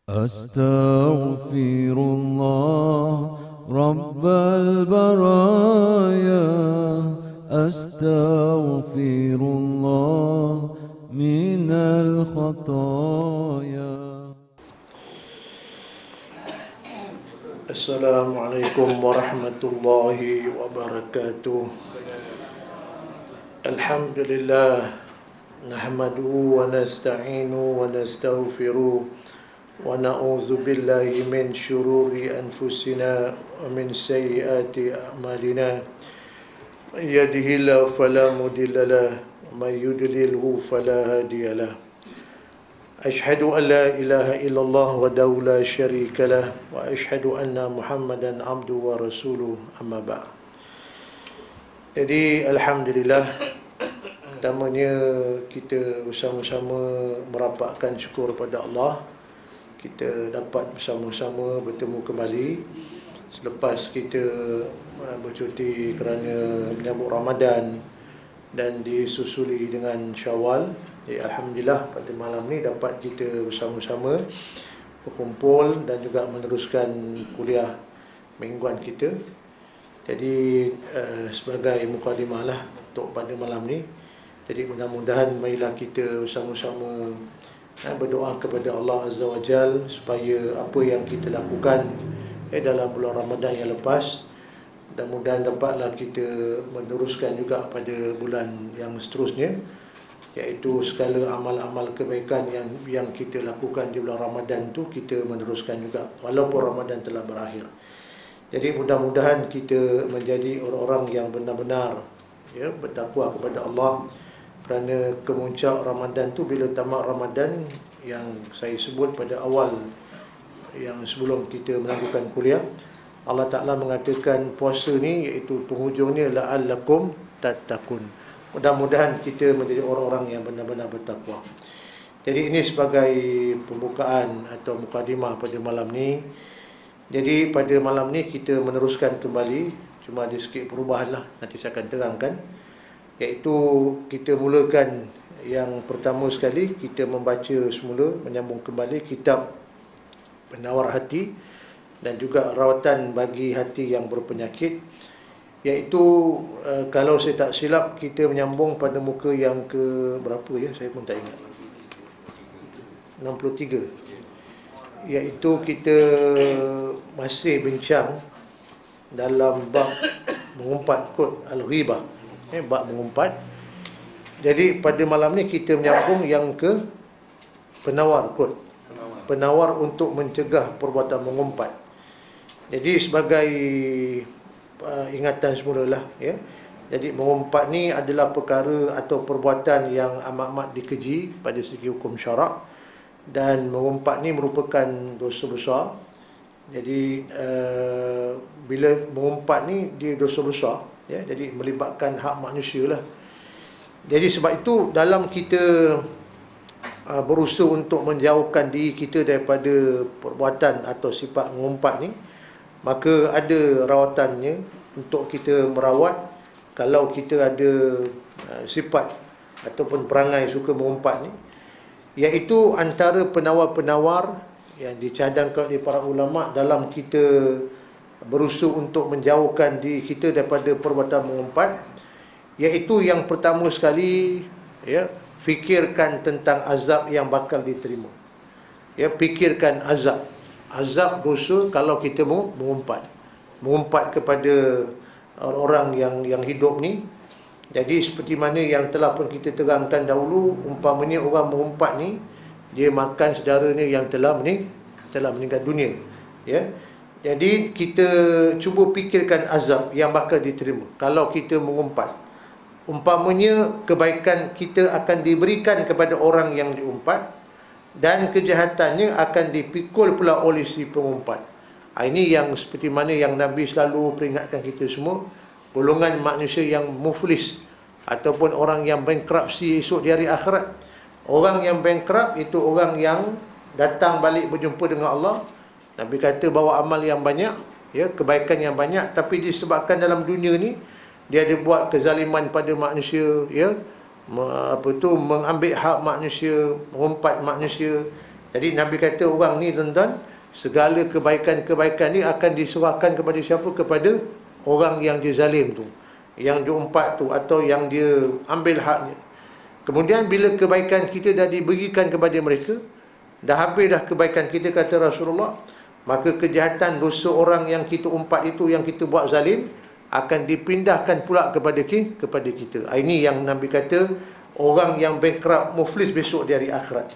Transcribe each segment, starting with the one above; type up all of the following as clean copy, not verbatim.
أستغفر الله رب البرايا، أستغفر الله من الخطايا. Assalamualaikum warahmatullahi wabarakatuh. Alhamdulillah, nahmaduhu wa nasta'inu wa nastaghfiruh wa na'udzu billahi min syururi anfusina wa min sayyiati a'malina. Man yahdihillahu fala mudilla lahu wa man yudlilhu fala hadiya lahu. Ashhadu an la ilaha illallah wahdahu la syarika lah wa ashhadu anna Muhammadan abduhu wa rasuluh, amma ba'd. Jadi alhamdulillah, pertamanya kita bersama-sama merapatkan syukur pada Allah. Kita dapat bersama-sama bertemu kembali selepas kita bercuti kerana menyambut Ramadan dan disusuli dengan Syawal. Jadi alhamdulillah pada malam ni dapat kita bersama-sama berkumpul dan juga meneruskan kuliah mingguan kita. Jadi sebagai mukadimah lah untuk pada malam ni. Jadi mudah-mudahan marilah kita bersama-sama berdoa kepada Allah Azza wa Jal supaya apa yang kita lakukan dalam bulan Ramadan yang lepas, mudah-mudahan dapatlah kita meneruskan juga pada bulan yang seterusnya, iaitu segala amal-amal kebaikan yang kita lakukan di bulan Ramadan tu kita meneruskan juga walaupun Ramadan telah berakhir. Jadi mudah-mudahan kita menjadi orang-orang yang benar-benar bertakwa kepada Allah, kerana kemuncak Ramadan tu bila tamat Ramadan yang saya sebut pada awal yang sebelum kita melakukan kuliah, Allah Ta'ala mengatakan puasa ni iaitu penghujungnya la'allakum tattaqun. Mudah-mudahan kita menjadi orang-orang yang benar-benar bertakwa. Jadi ini sebagai pembukaan atau mukadimah pada malam ni. Jadi pada malam ni kita meneruskan kembali, cuma ada sikit perubahan lah, nanti saya akan terangkan. Iaitu kita mulakan yang pertama sekali, kita membaca semula, menyambung kembali kitab Penawar Hati dan juga rawatan bagi hati yang berpenyakit. Iaitu kalau saya tak silap kita menyambung pada muka yang ke berapa ya, saya pun tak ingat, 63. Iaitu kita masih bincang dalam bab mengumpat kot al-ghibah, bab mengumpat. Jadi pada malam ni kita menyambung yang ke penawar kot, penawar untuk mencegah perbuatan mengumpat. Jadi sebagai ingatan semulalah ya. Jadi mengumpat ni adalah perkara atau perbuatan yang amat-amat dikeji pada segi hukum syarak, dan mengumpat ni merupakan dosa besar. Jadi bila mengumpat ni dia dosa besar ya, jadi melibatkan hak manusia lah. Jadi sebab itu dalam kita berusaha untuk menjauhkan diri kita daripada perbuatan atau sifat mengumpat ni, maka ada rawatannya untuk kita merawat kalau kita ada sifat ataupun perangai suka mengumpat ni, iaitu antara penawar-penawar yang dicadangkan oleh para ulama dalam kita berusaha untuk menjauhkan diri kita daripada perbuatan mengumpat, iaitu yang pertama sekali ya, fikirkan tentang azab yang bakal diterima. Ya, fikirkan azab dosa kalau kita mengumpat kepada orang yang hidup ni. Jadi seperti mana yang telah pun kita terangkan dahulu, umpamanya orang mengumpat ni dia makan saudaranya yang telah meninggal dunia ya. Jadi kita cuba fikirkan azab yang bakal diterima kalau kita mengumpat. Umpamanya kebaikan kita akan diberikan kepada orang yang diumpat, dan kejahatannya akan dipikul pula oleh si pengumpat. Ini yang seperti mana yang Nabi selalu peringatkan kita semua, golongan manusia yang muflis ataupun orang yang bankruptcy esok di hari akhirat. Orang yang bankrupt itu orang yang datang balik berjumpa dengan Allah. Nabi kata bawa amal yang banyak ya, kebaikan yang banyak, tapi disebabkan dalam dunia ni dia ada buat kezaliman pada manusia ya, mengambil hak manusia, mengumpat manusia, Jadi Nabi kata orang ni tuan-tuan, segala kebaikan-kebaikan ni akan diserahkan kepada siapa? Kepada orang yang dia zalim tu, yang dia umpat tu, atau yang dia ambil haknya. Kemudian bila kebaikan kita dah diberikan kepada mereka, dah habis dah kebaikan kita, kata Rasulullah, maka kejahatan dosa orang yang kita umpat itu, yang kita buat zalim, akan dipindahkan pula kepada kita. Ini yang Nabi kata orang yang bankrupt, muflis besok di hari akhirat.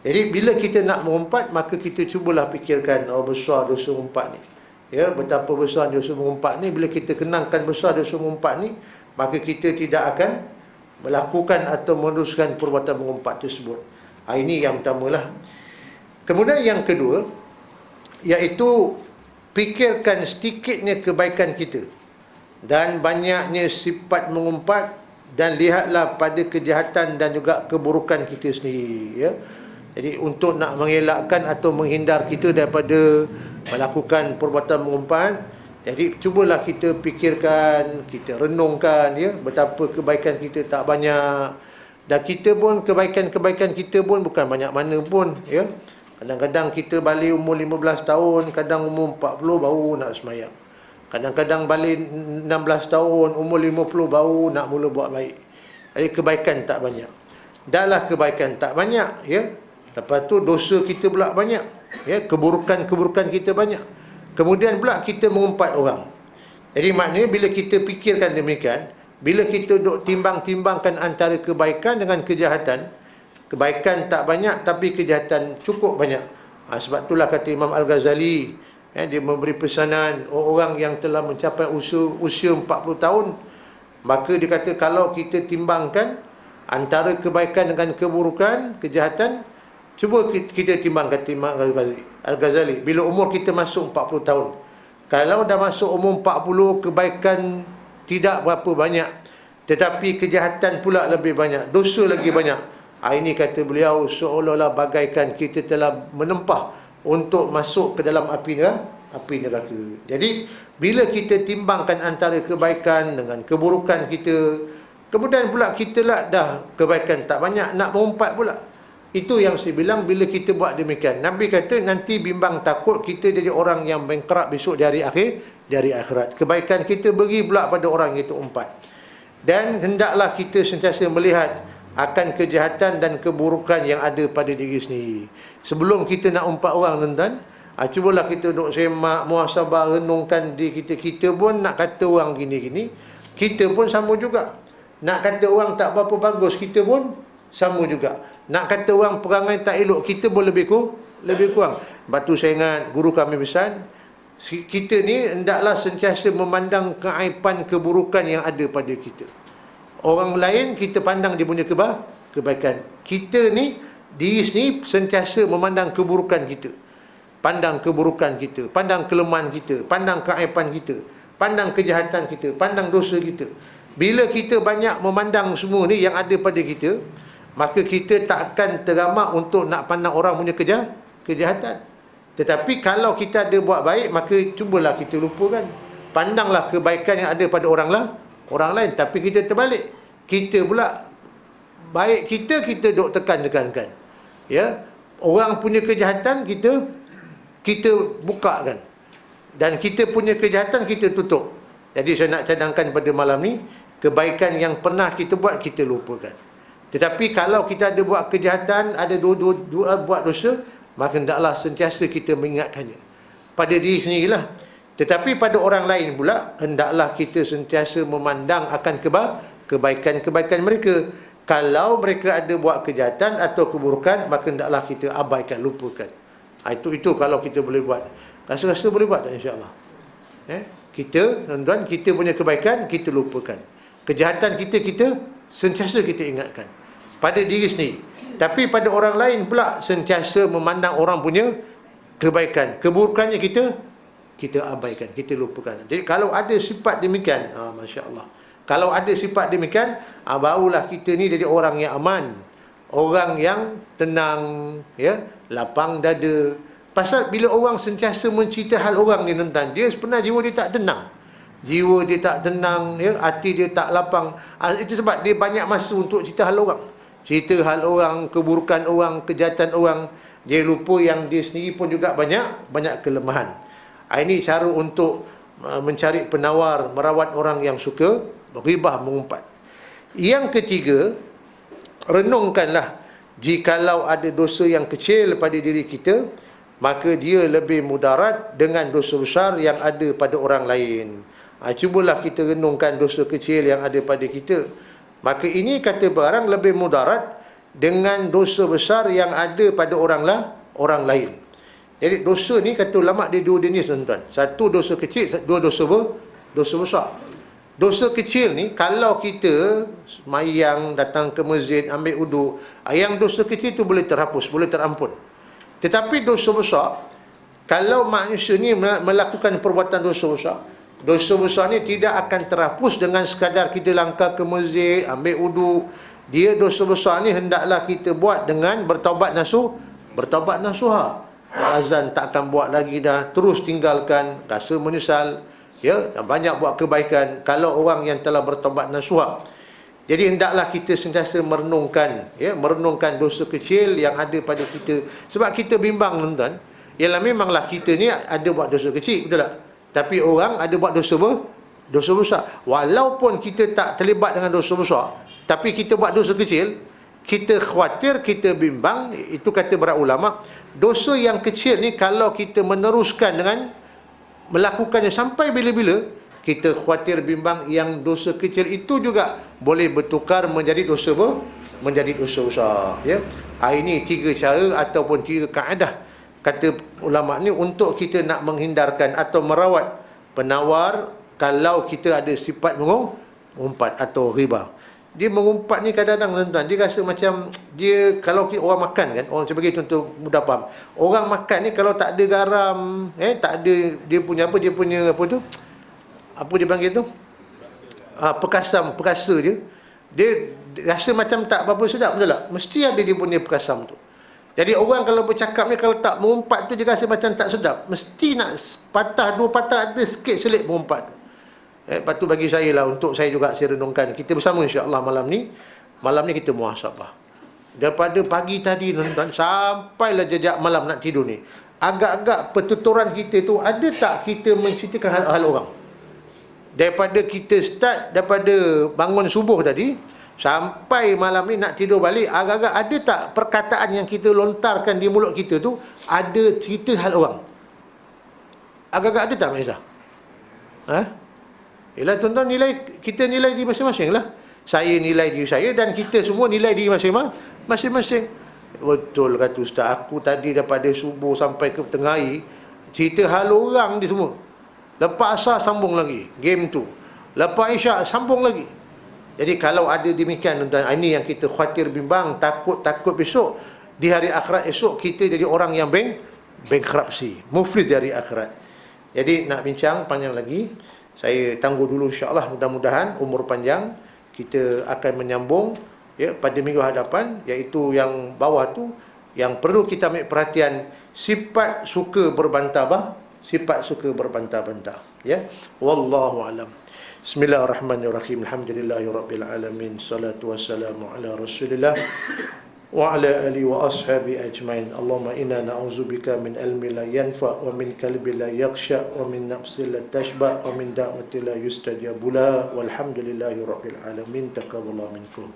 Jadi bila kita nak mengumpat, maka kita cubalah fikirkan, oh besar dosa mengumpat ni. Ya, betapa besar dosa mengumpat ni. Bila kita kenangkan besar dosa mengumpat ni, maka kita tidak akan melakukan atau meneruskan perbuatan mengumpat tersebut. Ini yang pertamalah. Kemudian yang kedua, iaitu fikirkan sedikitnya kebaikan kita dan banyaknya sifat mengumpat, dan lihatlah pada kejahatan dan juga keburukan kita sendiri, ya. Jadi untuk nak mengelakkan atau menghindar kita daripada melakukan perbuatan mengumpat, jadi cubalah kita fikirkan, kita renungkan, ya, betapa kebaikan kita tak banyak. Dan kita pun, kebaikan-kebaikan kita pun bukan banyak mana pun, ya. Kadang-kadang kita balik umur 15 tahun, kadang umur 40 baru nak semayang. Kadang-kadang balik 16 tahun, umur 50 baru nak mula buat baik. Jadi kebaikan tak banyak. Dahlah kebaikan tak banyak, ya. Lepas tu dosa kita pula banyak, ya, keburukan-keburukan kita banyak. Kemudian pula kita mengumpat orang. Jadi maknanya bila kita fikirkan demikian, bila kita duk timbang-timbangkan antara kebaikan dengan kejahatan, kebaikan tak banyak tapi kejahatan cukup banyak. Sebab itulah kata Imam Al-Ghazali, dia memberi pesanan orang yang telah mencapai usia 40 tahun, maka dia kata kalau kita timbangkan antara kebaikan dengan keburukan, kejahatan, cuba kita timbangkan, Imam Al-Ghazali, bila umur kita masuk 40 tahun, kalau dah masuk umur 40, kebaikan tidak berapa banyak, tetapi kejahatan pula lebih banyak, dosa lagi banyak. Ini kata beliau seolah-olah bagaikan kita telah menempah untuk masuk ke dalam api neraka. Jadi bila kita timbangkan antara kebaikan dengan keburukan kita, kemudian pula kita lah dah kebaikan tak banyak, nak mengumpat pula. Itu yang saya bilang, bila kita buat demikian, Nabi kata nanti bimbang takut kita jadi orang yang bankrupt besok di hari akhirat. Kebaikan kita beri pula pada orang itu umpat. Dan hendaklah kita sentiasa melihat akan kejahatan dan keburukan yang ada pada diri sendiri. Sebelum kita nak umpat orang, tuan-tuan, cubalah kita duk semak, muhasabah, renungkan diri kita. Kita pun nak kata orang gini-gini, kita pun sama juga. Nak kata orang tak berapa bagus, kita pun sama juga. Nak kata orang perangai tak elok, kita pun lebih kurang. Sebab tu saya ingat guru kami pesan, kita ni hendaklah sentiasa memandang keaiban, keburukan yang ada pada kita. Orang lain kita pandang dia punya kebaikan. Kita ni, diri sendiri sentiasa memandang keburukan kita. Pandang keburukan kita, pandang kelemahan kita, pandang keaiban kita, pandang kejahatan kita, pandang dosa kita. Bila kita banyak memandang semua ni yang ada pada kita, maka kita tak akan teramak untuk nak pandang orang punya kejahatan. Tetapi kalau kita ada buat baik, maka cubalah kita lupakan. Pandanglah kebaikan yang ada pada orang lain. Tapi kita terbalik, kita pula baik kita duk tekankan. Ya, orang punya kejahatan kita bukakan, dan kita punya kejahatan kita tutup. Jadi saya nak cadangkan pada malam ni, kebaikan yang pernah kita buat kita lupakan. Tetapi kalau kita ada buat kejahatan, ada buat dosa, maka hendaklah sentiasa kita mengingatkannya pada diri sendirilah. Tetapi pada orang lain pula, hendaklah kita sentiasa memandang akan kebaikan-kebaikan mereka. Kalau mereka ada buat kejahatan atau keburukan, maka hendaklah kita abaikan, lupakan. Itu kalau kita boleh buat. Rasa-rasa boleh buat tak, insya-Allah? Kita, tuan-tuan, kita punya kebaikan kita lupakan. Kejahatan kita sentiasa kita ingatkan pada diri sendiri. Tapi pada orang lain pula sentiasa memandang orang punya kebaikan, keburukannya kita abaikan, kita lupakan. Jadi kalau ada sifat demikian, masya-Allah. Kalau ada sifat demikian, barulah kita ni jadi orang yang aman, orang yang tenang, ya, lapang dada. Pasal bila orang sentiasa mencerita hal orang ni, tuan-tuan, dia sebenarnya jiwa dia tak tenang. Jiwa dia tak tenang, ya, hati dia tak lapang. Itu sebab dia banyak masa untuk cerita hal orang. Cerita hal orang, keburukan orang, kejahatan orang. Dia lupa yang dia sendiri pun juga banyak kelemahan. Ini cara untuk mencari penawar, merawat orang yang suka ghibah, mengumpat. Yang ketiga, renungkanlah jikalau ada dosa yang kecil pada diri kita, maka dia lebih mudarat dengan dosa besar yang ada pada orang lain. Cubalah kita renungkan dosa kecil yang ada pada kita. Maka ini kata barang lebih mudarat dengan dosa besar yang ada pada orang lain. Jadi dosa ni kata ulama dia dua jenis tuan-tuan. Satu dosa kecil, dua dosa besar. Dosa kecil ni kalau kita semayang, datang ke masjid, ambil uduk, yang dosa kecil tu boleh terhapus, boleh terampun. Tetapi dosa besar, kalau manusia ni melakukan perbuatan dosa besar ni tidak akan terhapus dengan sekadar kita langkah ke masjid, ambil uduk. Dia dosa besar ni hendaklah kita buat dengan bertaubat nasuha. Azan tak akan buat lagi dah, terus tinggalkan, rasa menyesal, ya, dan banyak buat kebaikan kalau orang yang telah bertaubat nasuha. Jadi hendaklah kita sentiasa merenungkan, ya, merenungkan dosa kecil yang ada pada kita. Sebab kita bimbang tuan-tuan, ialah memanglah kita ni ada buat dosa kecil, betul tak? Tapi orang ada buat dosa besar. Walaupun kita tak terlibat dengan dosa besar, tapi kita buat dosa kecil, kita khawatir, kita bimbang. Itu kata para ulama, dosa yang kecil ni kalau kita meneruskan dengan melakukannya sampai bila-bila, kita khawatir bimbang yang dosa kecil itu juga boleh bertukar menjadi dosa besar, ya. Ini tiga cara ataupun tiga kaedah kata ulama ni untuk kita nak menghindarkan atau merawat penawar kalau kita ada sifat mengumpat atau ghibah. Dia mengumpat ni kadang-kadang tuan-tuan, dia rasa macam dia, kalau orang makan kan, orang sebagai contoh mudah faham, orang makan ni kalau tak ada garam, tak ada dia punya apa dia panggil tu, perkasa dia rasa macam tak berapa sedap, betul tak? Mesti ada dia punya perkasam tu. Jadi orang kalau bercakap ni, kalau tak mengumpat tu, dia rasa macam tak sedap. Mesti nak patah, dua patah, ada sikit selit mengumpat tu. Lepas tu bagi saya lah, untuk saya juga saya renungkan. Kita bersama insya-Allah malam ni kita muhasabah. Daripada pagi tadi tuan-tuan, sampailah jejak malam nak tidur ni, agak-agak pertuturan kita tu, ada tak kita menceritakan hal-hal orang? Daripada kita start, daripada bangun subuh tadi sampai malam ni nak tidur balik, agak-agak ada tak perkataan yang kita lontarkan di mulut kita tu ada cerita hal orang? Agak-agak ada tak, Mak Izzah? Yelah tuan-tuan, kita nilai diri masing-masing lah. Saya nilai diri saya dan kita semua nilai diri masing-masing. Betul kata Ustaz, aku tadi daripada subuh sampai ke tengah hari cerita hal orang dia semua. Lepas asar sambung lagi game tu, lepas isyak sambung lagi. Jadi kalau ada demikian tuan-tuan, ini yang kita khawatir bimbang, takut besok di hari akhirat esok kita jadi orang yang bankruptcy, muflis dari akhirat. Jadi nak bincang panjang lagi, saya tangguh dulu insya-Allah, mudah-mudahan umur panjang kita akan menyambung, ya, pada minggu hadapan, iaitu yang bawah tu yang perlu kita ambil perhatian, sifat suka berbantah-bantah, ya. Wallahu alam. Bismillahirrahmanirrahim. Alhamdulillahirabbil alamin. Salatu wassalamu ala Rasulillah wa ala alihi wa ashabi ajmain. Allahumma inna na'udzubika min ilmin la yanfa wa min qalbin la yakhsha wa min nafsin la tashba wa min da'watin la yustajabu la. Walhamdulillahirabbil alamin. Taqabbalallahu minkum.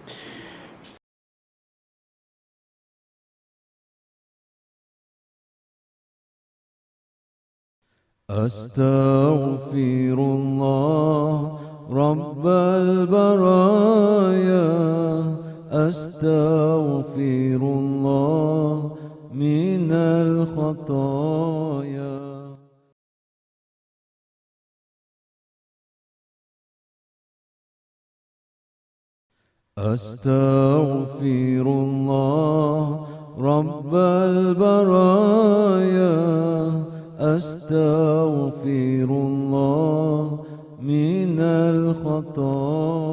Astaghfirullah Rabbal baraya, astaghfirullah minal khataya. Astaghfirullah Rabbal baraya, astaghfirullah minal khataya.